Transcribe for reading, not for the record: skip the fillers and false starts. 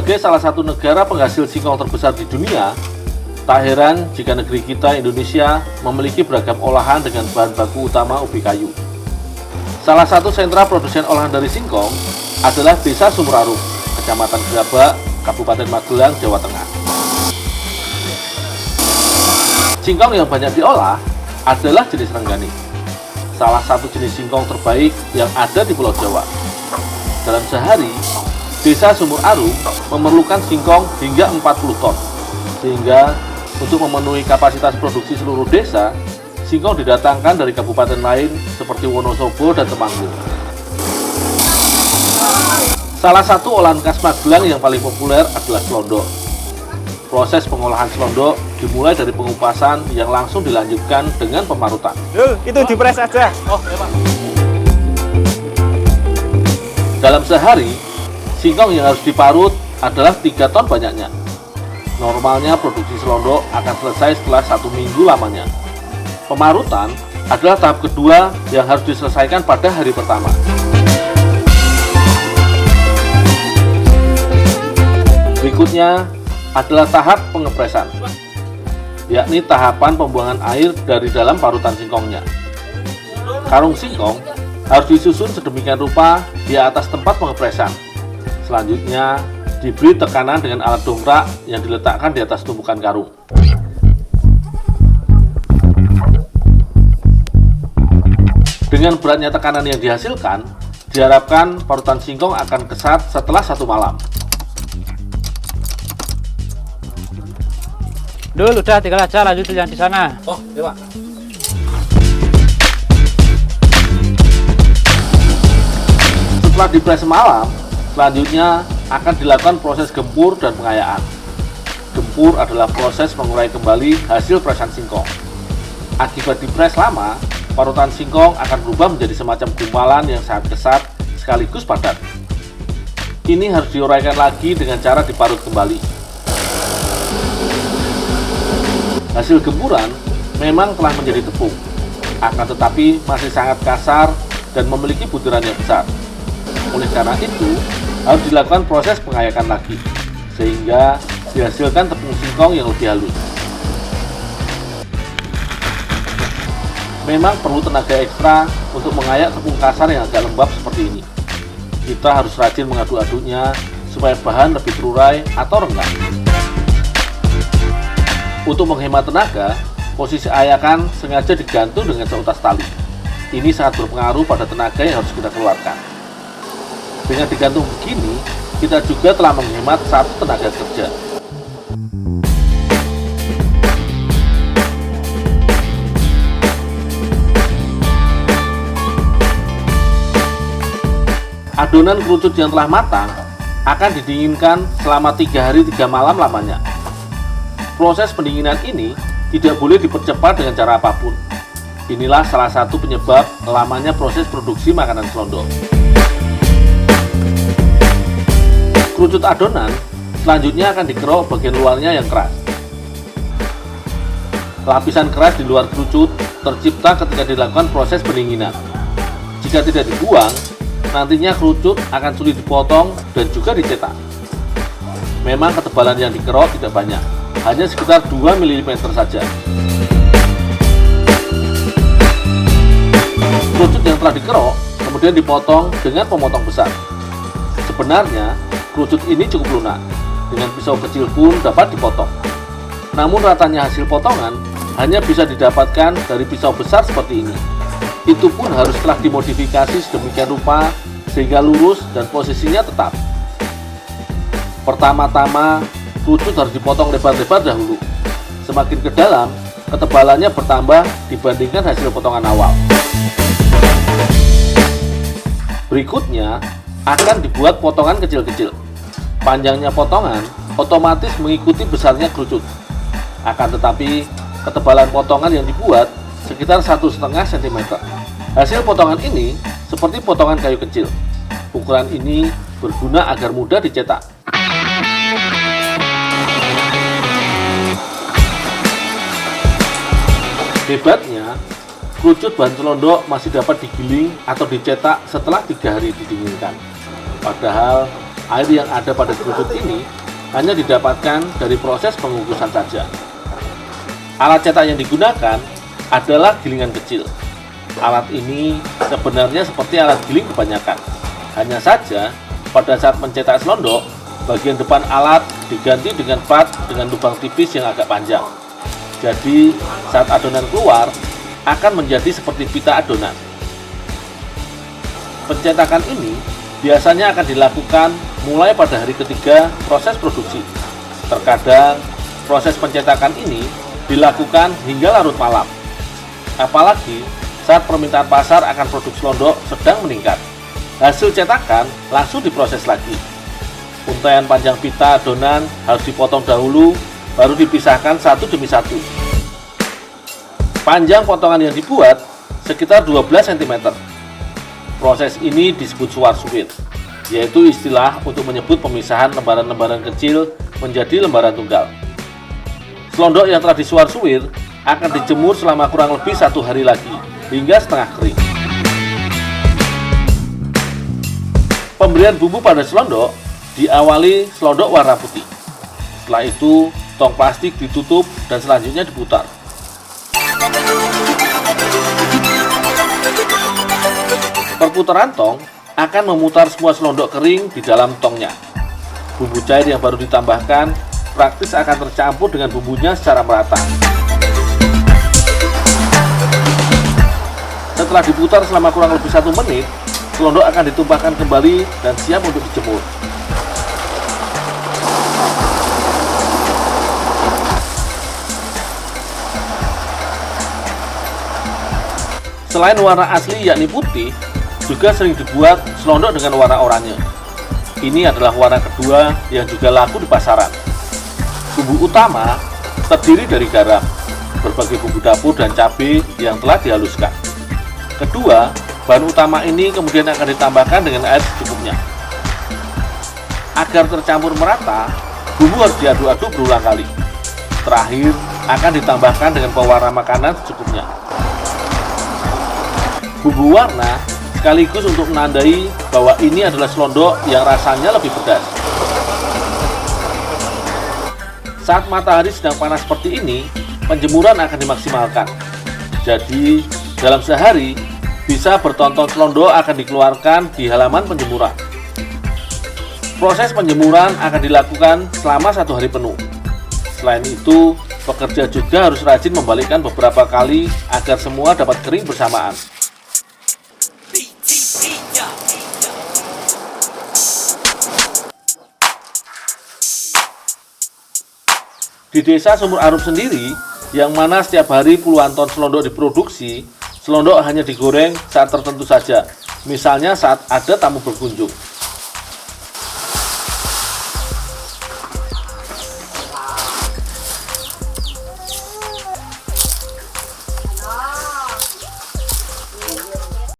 Sebagai salah satu negara penghasil singkong terbesar di dunia, tak heran jika negeri kita Indonesia memiliki beragam olahan dengan bahan baku utama ubi kayu. Salah satu sentra produsen olahan dari singkong adalah Desa Sumur Arum, Kecamatan Gerabak, Kabupaten Magelang, Jawa Tengah. Singkong yang banyak diolah adalah jenis Renggani, salah satu jenis singkong terbaik yang ada di Pulau Jawa. Dalam sehari, Desa Sumur Arum memerlukan singkong hingga 40 ton, sehingga untuk memenuhi kapasitas produksi seluruh desa, singkong didatangkan dari kabupaten lain seperti Wonosobo dan Temanggung. Salah satu olahan khas Magelang yang paling populer adalah selondok. Proses pengolahan selondok dimulai dari pengupasan yang langsung dilanjutkan dengan pemarutan. Itu dipres aja. Oh, ya Pak. Dalam sehari, singkong yang harus diparut adalah 3 ton banyaknya. Normalnya produksi selondok akan selesai setelah 1 minggu lamanya. Pemarutan adalah tahap kedua yang harus diselesaikan pada hari pertama. Berikutnya adalah tahap pengepresan, yakni tahapan pembuangan air dari dalam parutan singkongnya. Karung singkong harus disusun sedemikian rupa di atas tempat pengepresan. Selanjutnya diberi tekanan dengan alat dongkrak yang diletakkan di atas tumpukan karung. Dengan beratnya tekanan yang dihasilkan, diharapkan parutan singkong akan kesat setelah 1 malam. Dul, udah tinggal aja lanjut yang di sana. Oh, ya Pak. Setelah dipres semalam, selanjutnya akan dilakukan proses gempur dan pengayaan. Gempur adalah proses mengurai kembali hasil presan singkong. Akibat dipres lama, parutan singkong akan berubah menjadi semacam gumpalan yang sangat kesat sekaligus padat. Ini harus diuraikan lagi dengan cara diparut kembali. Hasil gempuran memang telah menjadi tepung, akan tetapi masih sangat kasar dan memiliki butiran yang besar. Oleh karena itu, harus dilakukan proses pengayakan lagi, sehingga dihasilkan tepung singkong yang lebih halus. Memang perlu tenaga ekstra untuk mengayak tepung kasar yang agak lembab seperti ini. Kita harus rajin mengaduk-aduknya supaya bahan lebih terurai atau renggang. Untuk menghemat tenaga, posisi ayakan sengaja digantung dengan seutas tali. Ini sangat berpengaruh pada tenaga yang harus kita keluarkan. Dengan digantung begini, kita juga telah menghemat 1 tenaga kerja. Adonan kerucut yang telah matang akan didinginkan selama 3 hari 3 malam lamanya. Proses pendinginan ini tidak boleh dipercepat dengan cara apapun. Inilah salah satu penyebab lamanya proses produksi makanan selondok. Kerucut adonan selanjutnya akan dikerok bagian luarnya yang keras. Lapisan keras di luar kerucut tercipta ketika dilakukan proses pendinginan. Jika tidak dibuang, nantinya kerucut akan sulit dipotong dan juga dicetak. Memang ketebalan yang dikerok tidak banyak, hanya sekitar 2 mm saja. Kerucut yang telah dikerok kemudian dipotong dengan pemotong besar. Sebenarnya kerucut ini cukup lunak, dengan pisau kecil pun dapat dipotong. Namun ratanya hasil potongan hanya bisa didapatkan dari pisau besar seperti ini. Itu pun harus telah dimodifikasi sedemikian rupa sehingga lurus dan posisinya tetap. Pertama-tama kerucut harus dipotong lebar-lebar dahulu. Semakin ke dalam, ketebalannya bertambah dibandingkan hasil potongan awal. Berikutnya, akan dibuat potongan kecil-kecil. Panjangnya potongan otomatis mengikuti besarnya kerucut. Akan tetapi, ketebalan potongan yang dibuat sekitar 1,5 cm. Hasil potongan ini seperti potongan kayu kecil. Ukuran ini berguna agar mudah dicetak. Hebatnya, kerucut bahan selondok masih dapat digiling atau dicetak setelah 3 hari didinginkan. Padahal Air yang ada pada geruduk ini hanya didapatkan dari proses pengukusan saja. Alat cetak yang digunakan adalah gilingan kecil. Alat ini sebenarnya seperti alat giling kebanyakan. Hanya saja, pada saat mencetak selondok, bagian depan alat diganti dengan plat dengan lubang tipis yang agak panjang. Jadi, saat adonan keluar, akan menjadi seperti pita adonan. Pencetakan ini biasanya akan dilakukan mulai pada hari ketiga proses produksi. Terkadang, proses pencetakan ini dilakukan hingga larut malam. Apalagi saat permintaan pasar akan produk selondok sedang meningkat. Hasil cetakan langsung diproses lagi. Untaian panjang pita adonan harus dipotong dahulu, baru dipisahkan satu demi satu. Panjang potongan yang dibuat sekitar 12 cm. Proses ini disebut suwar-suwir, yaitu istilah untuk menyebut pemisahan lembaran-lembaran kecil menjadi lembaran tunggal. Selondok yang telah disuwar-suwir akan dijemur selama kurang lebih 1 hari lagi, hingga setengah kering. Pemberian bumbu pada selondok diawali selondok warna putih. Setelah itu, tong plastik ditutup dan selanjutnya diputar. Perputaran tong akan memutar semua selondok kering di dalam tongnya. Bumbu cair yang baru ditambahkan praktis akan tercampur dengan bumbunya secara merata. Setelah diputar selama kurang lebih 1 menit, selondok akan ditumpahkan kembali dan siap untuk dijemur. Selain warna asli yakni putih, juga sering dibuat selondok dengan warna oranye. Ini adalah warna kedua yang juga laku di pasaran. Bumbu utama terdiri dari garam, berbagai bumbu dapur dan cabai yang telah dihaluskan. Kedua, bahan utama ini kemudian akan ditambahkan dengan air secukupnya. Agar tercampur merata, bumbu harus diaduk-aduk berulang kali. Terakhir, akan ditambahkan dengan pewarna makanan secukupnya. Bumbu warna sekaligus untuk menandai bahwa ini adalah selondok yang rasanya lebih pedas. Saat matahari sedang panas seperti ini, penjemuran akan dimaksimalkan. Jadi, dalam sehari, bisa bertonton selondok akan dikeluarkan di halaman penjemuran. Proses penjemuran akan dilakukan selama 1 hari penuh. Selain itu, pekerja juga harus rajin membalikkan beberapa kali agar semua dapat kering bersamaan. Di desa Sumur Arum sendiri, yang mana setiap hari puluhan ton selondok diproduksi, selondok hanya digoreng saat tertentu saja, misalnya saat ada tamu berkunjung.